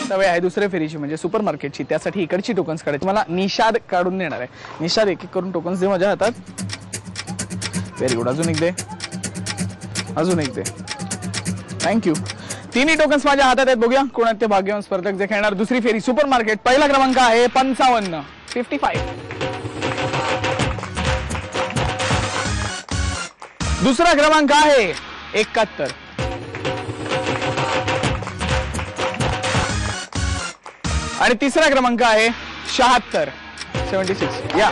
सवय आहे दुसऱ्या फेरीची म्हणजे सुपर मार्केटची, त्यासाठी इकडची टोकन्स काढायची. मला निषाद काढून देणार आहे. निषाद एक एक करून टोकन्स दे माझ्या हातात. Very good. अजून एक दे, अजून एक दे. थँक्यू. तिन्ही टोकन्स माझ्या हातात आहेत. बघूया कोण आहेत ते भाग्यवान स्पर्धक जे खेळणार दुसरी फेरी सुपर मार्केट. पहिला क्रमांक आहे 55 55. दुसरा क्रमांक आहे 71 आणि तिसरा क्रमांक आहे 76 76. या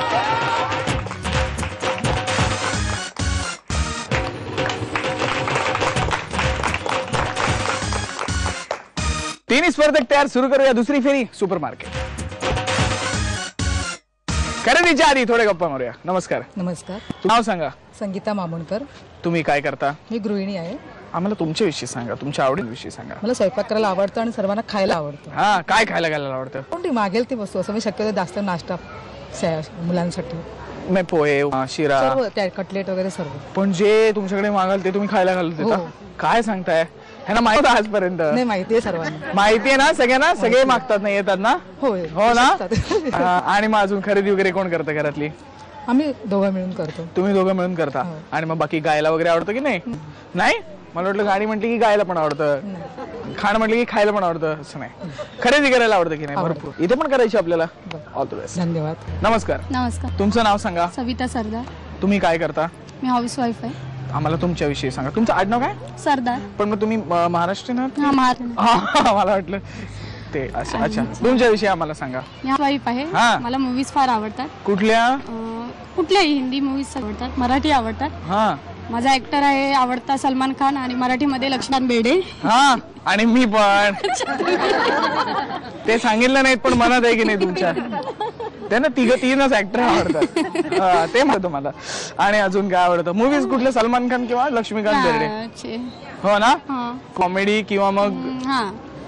तिन्ही स्पर्धक तयार. सुरू करूया दुसरी फेरी सुपर मार्केट. खरेदीच्या आधी थोडे गप्पा मारूया. नमस्कार. नमस्कार. नाव सांगा. संगीता मामुणकर. तुम्ही काय करता? मी गृहिणी आहे. आम्हाला तुमच्याविषयी सांगा, तुमच्या आवडीविषयी सांगा. मला स्वयंपाक करायला आवडतं आणि सर्वांना खायला आवडतं. हा, काय खायला घालायला आवडतं? कोणती मागेल ती वस्तू. असं मी शक्यतो जास्त नाश्ता मुलांसाठी नाही, पोहे, शिरा, सर्व, कटलेट वगैरे सर्व. पण जे तुमच्याकडे मागाल ते तुम्ही खायला घालत देता? काय सांगताय? ह्यांना माहिती आहे आजपर्यंत? नाही, माहिती आहे सर्वांना. माहिती आहे ना सगळ्यांना? सगळे मागतात ना, येतात ना? हो ना. आणि मग अजून खरेदी वगैरे कोण करतं घरातली? आम्ही दोघं मिळून करतो. तुम्ही दोघं मिळून करता. आणि मग बाकी गायला वगैरे आवडतं की नाही? नाही, मला वाटलं गाडी म्हटली की गायला पण आवडतं, खाणं म्हटलं की खायला पण आवडतं. असं नाही, खरेदी करायला आवडतं की नाही? भरपूर. इथे पण करायची आपल्याला. All the best. धन्यवाद. नमस्कार. नमस्कार. तुमचं नाव सांगा. सविता सरदार. तुम्ही काय करता? मी हाऊस वाईफ आहे. आम्हाला तुमच्याविषयी सांगा. तुमचं आडनाव काय? सरदार. पण मग तुम्ही महाराष्ट्रीयन आहात? हा, महाराष्ट्र. मला वाटलं ते असं. अच्छा, तुमच्याविषयी आम्हाला सांगा. मी हाऊस वाईफ आहे. मला मूवीज फार आवडतात. कुठल्या? कुठल्याही हिंदी मूवीज आवडतात, मराठी आवडतात. हा, माझा ऍक्टर आहे आवडता सलमान खान आणि मराठीमध्ये लक्ष्मण बेर्डे. हा, आणि मी पण. ते सांगितलं नाहीत पण मनात आहे की नाही तुमच्या? त्यांना तीनच ऍक्टर आवडतात. ते म्हणतो मला. आणि अजून काय आवडतं? मूवीज कुठले? सलमान खान किंवा लक्ष्मीकांत बेर्डे? हो ना. कॉमेडी किंवा मग?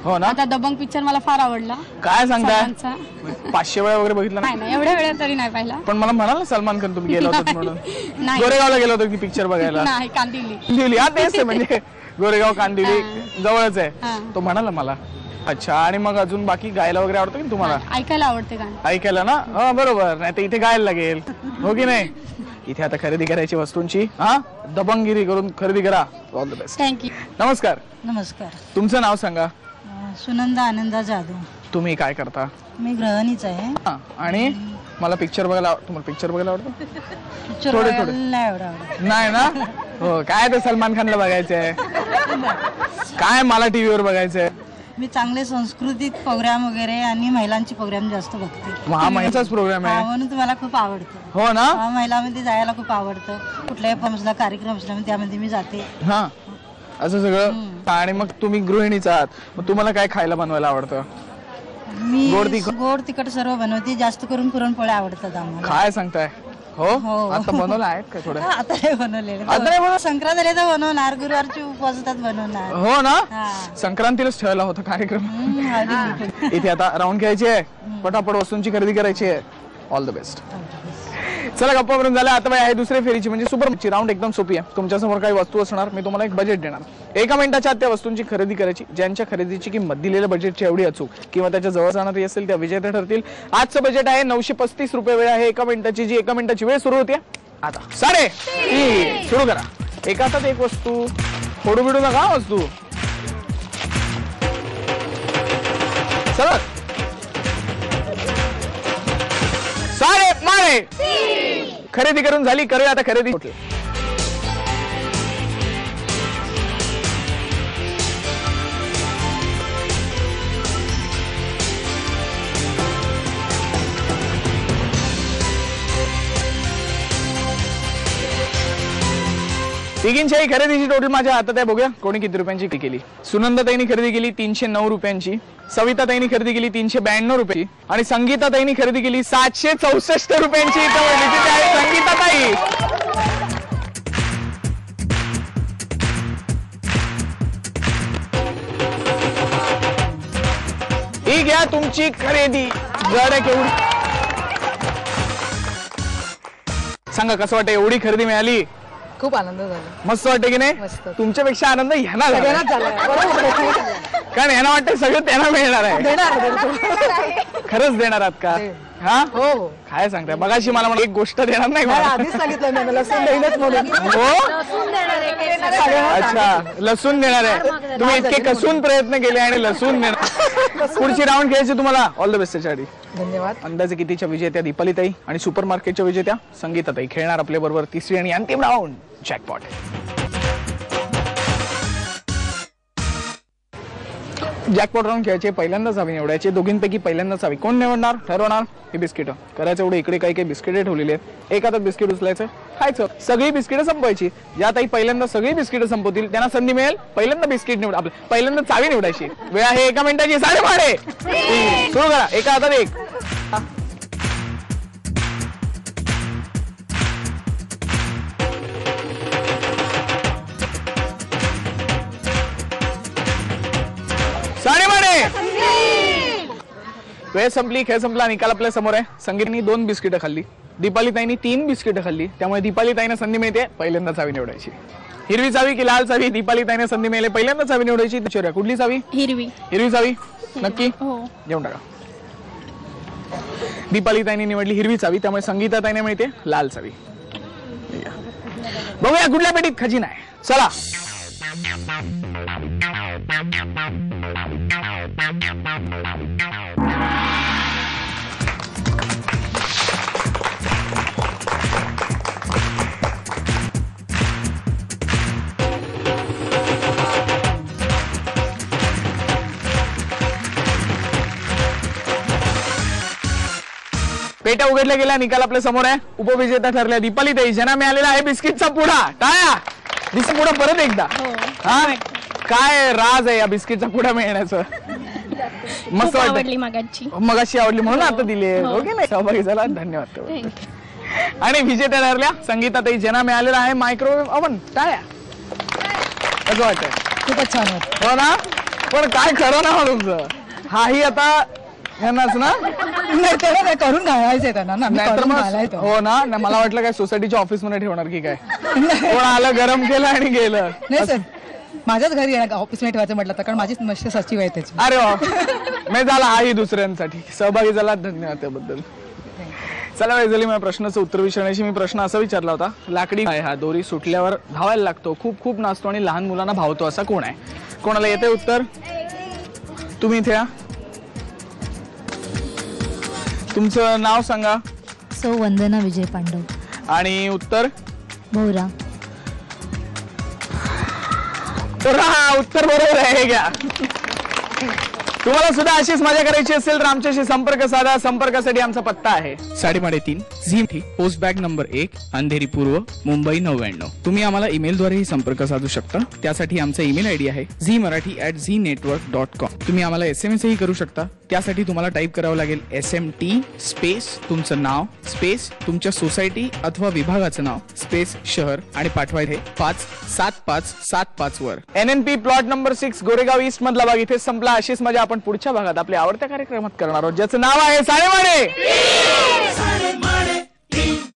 हो ना. आता दबंग पिक्चर मला फार आवडला. काय सांगताय? 500 वेळा वगैरे बघितला? नाही, एवढ्या वेळा तरी नाही पाहिला. पण मला म्हणाल सलमान खान तुम्ही गेला होता म्हणून. गोरेगावला गेलो होतो की पिक्चर बघायला? नाही, कांदिवली. हा, तेच आहे म्हणजे गोरेगाव कांदिवली जवळच आहे. तो म्हणाला मला. अच्छा. आणि मग अजून बाकी गायला वगैरे आवडतं की तुम्हाला? ऐकायला आवडते गाणं. ऐकायला ना. हा, बरोबर. नाही तर इथे गायला लागेल, हो की नाही? इथे आता खरेदी करायची वस्तूंची. हा, दबंगगिरी करून खरेदी करा. All the best. थँक्यू. नमस्कार. नमस्कार. तुमचं नाव सांगा. सुनंदा आनंदा जाधव. तुम्ही काय करता? मी गृहिणीच आहे. आणि मला पिक्चर बघायला, तुम्हाला पिक्चर बघायला आवडतं? थोडे थोडे. नाही ना. हो, काय तर सलमान खानला बघायचंय? काय मला टीव्हीवर बघायचंय? मी चांगले सांस्कृतिक प्रोग्राम वगैरे आणि महिलांची प्रोग्राम जास्त बघते. हा, महिलाचाच प्रोग्राम आहे म्हणून तुम्हाला खूप आवडतं. हो ना. महिलांमध्ये जायला खूप आवडतं. कुठल्याही फॉर्म्सला कार्यक्रम असला त्यामध्ये मी जाते. हा, असं सगळं. आणि मग तुम्ही गृहिणीच आहात, मग तुम्हाला काय खायला बनवायला आवडतं? मी गोड तिखट सर्व बनवते. जास्त करून पुरणपोळ्या आवडतात आम्हाला. काय सांगताय? हो, आता बनवलं आहेत का थोडं? आता नाही बनवलेले. संक्रांत झाले तर बनवणार, गुरुवारची उपवासात बनवणार. हो ना. संक्रांतीलाच ठेवला होता कार्यक्रम. इथे आता राऊंड घ्यायची आहे, पटापट वस्तूंची खरेदी करायची आहे. All the best. चला, गप्पा करून झाल्या. आता आहे दुसऱ्या फेरीची म्हणजे सुपरची राऊंड. एकदम सोपी आहे. तुमच्यासमोर काही वस्तू असणार, मी तुम्हाला एक बजेट देणार. 1 मिनिटाच्या आत त्या वस्तूंची खरेदी करायची. ज्यांच्या खरेदीची किंमत दिलेल्या बजेटची एवढी अचूक किंवा त्याच्या जवळ जाणारी असेल त्या विजेते ठरतील. आजचं बजेट आहे 935 रुपये. वेळ आहे 1 मिनिटाची, जी 1 मिनिटाची वेळ सुरू होते आता. 3:30 सुरू करा. एका हातात एक वस्तू, फोडू बिडू नका वस्तू. चला, 3:30 खरेदी करून झाली. करूया आता खरेदी. तिघींच्याही खरेदीची टोटल माझ्या हातात आहे. बघूया कोणी किती रुपयांची केली. सुनंदाताईंनी खरेदी केली 309 रुपयांची. सविताताईंनी खरेदी केली 392 रुपये आणि संगीताताईंनी खरेदी केली 764 रुपयांची. संगीताताई, ही घ्या तुमची खरेदी. जड आहे केवढी सांगा. कसं वाटतं? एवढी खरेदी मिळाली. खूप आनंद झाला. मस्त वाटते की नाही? तुमच्यापेक्षा आनंद ह्यांना झाला. कारण यांना वाटतं सगळं त्यांना मिळणार आहे. खरंच देणार आहात का? हा हो काय सांगताय? मगाशी मला एक गोष्ट देणार नाही मला का? आधीच सांगितलं मी लसूण देईनच म्हणून. हो अच्छा लसूण देणार आहे. तुम्ही इतके कसून प्रयत्न केले आणि लसूण देणार. पुढची राऊंड खेळायची तुम्हाला. ऑल द बेस्ट त्याच्यासाठी. धन्यवाद. अंदाजे कितीच्या विजेत्या दीपालीताई आणि सुपरमार्केटच्या विजेत्या संगीताताई खेळणार आपल्या बरोबर तिसरी आणि अंतिम राऊंड जॅकपॉट. जॅकपॉट राऊंड खेळायचे पहिल्यांदाच हवी निवडायचे. दोघींपैकी पहिल्यांदाच हवी. कोण निवडणार ठरवणार? हे बिस्किट करायचं एवढं. इकडे काही काही बिस्किटे ठेवलेली आहेत. एक हातात बिस्किट उचलायचं खायचं. सगळी बिस्किटं संपवायची. ज्या ताई पहिल्यांदा सगळी बिस्किटं संपवतील त्यांना संधी मिळेल पहिल्यांदा बिस्किट निवड. आपलं पहिल्यांदा चावी निवडायची. वेळ आहे 1 मिनिटाची. 5:30 सुरू करा. एका हातात एक. वेळ संपली. खेळ संपला. निकाल आपल्या समोर आहे. संगीतनी 2 बिस्किटं खाल्ली. दीपालीताईंनी 3 बिस्किटं खाल्ली. त्यामुळे दीपालीताईंना संधी मिळते पहिल्यांदा चावी निवडायची. हिरवी चावी की लाल चावी? दीपालीताईंना संधी मिळेल पहिल्यांदा चावी निवडायची. विचारूया कुठली चावी? हिरवी. हिरवी चावी नक्की हो. घेऊन टाका. दीपालीताईंनी निवडली हिरवी चावी. त्यामुळे संगीताताईंना मिळते लाल चावी. बघूया कुठल्या पेटीत खजिना आहे. चला पेट्या उघडल्या गेल्या. निकाल आपल्या समोर आहे. उपविजेता ठरल्या दीपालीताई. ज्यांना मिळालेला आहे बिस्किटचा पुडा. टाळ्या. बिस्किट पुडा परत एकदा. हा काय राज आहे या बिस्किटचा पुडा मिळण्याचं? मस्त आवडली वाटतं. मगाशी आवडली म्हणून आता दिली. हो की नाही? सहभागी झाला धन्यवाद. आणि विजेत्या ठरल्या संगीताताई. ज्यांना मिळालेला आहे मायक्रोवेव्ह ओव्हन. टाळ्या. कसं वाटतंय? खूपच छान होत. हो ना. पण काय खरं ना तुमचं. हाही आता ह्यांनाच ना नाही तेव्हा नाही करून घालायचंय त्यांना ना. नाहीतर करून मग घालायचं. हो ना. मला वाटलं काय सोसायटीच्या ऑफिस मध्ये ठेवणार की काय. कोण आलं गरम केलं आणि गेलं. नाही सर माझ्याच घरी येणार ऑफिसमध्ये ठेवायचं म्हटलं तर कारण माझीच मस्त सचिव आहे त्याची. अरे वा. मी झाला हाही दुसऱ्यांसाठी सहभागी झाला. धन्यवाद त्याबद्दल. चला वैजली मला प्रश्नाचं उत्तर विचारण्याची. मी प्रश्न असा विचारला होता. लाकडी आहे हा दोरी सुटल्यावर धावायला लागतो. खूप खूप नाचतो आणि लहान मुलांना भावतो असा कोण आहे? कोणाला येते उत्तर? तुम्ही इथे या. तुमचं नाव सांगा. सौ वंदना विजय पांडव. आणि उत्तर? भोवरा. तर हा उत्तर बरोबर आहे. घ्या. तुम्हाला सुद्धा अशीच मजा करायची असेल तर आमच्याशी संपर्क साधा. संपर्कासाठी आमचा पत्ता आहे 3.5 झी पोस्ट बॅग नंबर 1 अंधेरी पूर्व मुंबई 99. तुम्ही आम्हाला ईमेलद्वारेही संपर्क साधू शकता. त्यासाठी आमचा ईमेल आयडी आहे zmarathi@znetwork.com. तुम्ही आम्हाला SMS ही करू शकता. त्यासाठी तुम्हाला टाईप करावं लागेल SMT स्पेस तुमचं नाव स्पेस तुमच्या सोसायटी अथवा विभागाचं नाव स्पेस शहर आणि पाठवायचे 57575 वर. NNP plot number 6 Goregaon east मधला भाग इथे संपला. अशीच मजा आपण पुढच्या भागात आपल्या आवडत्या कार्यक्रमात करणार आहोत ज्याचं नाव आहे साडेवाडे.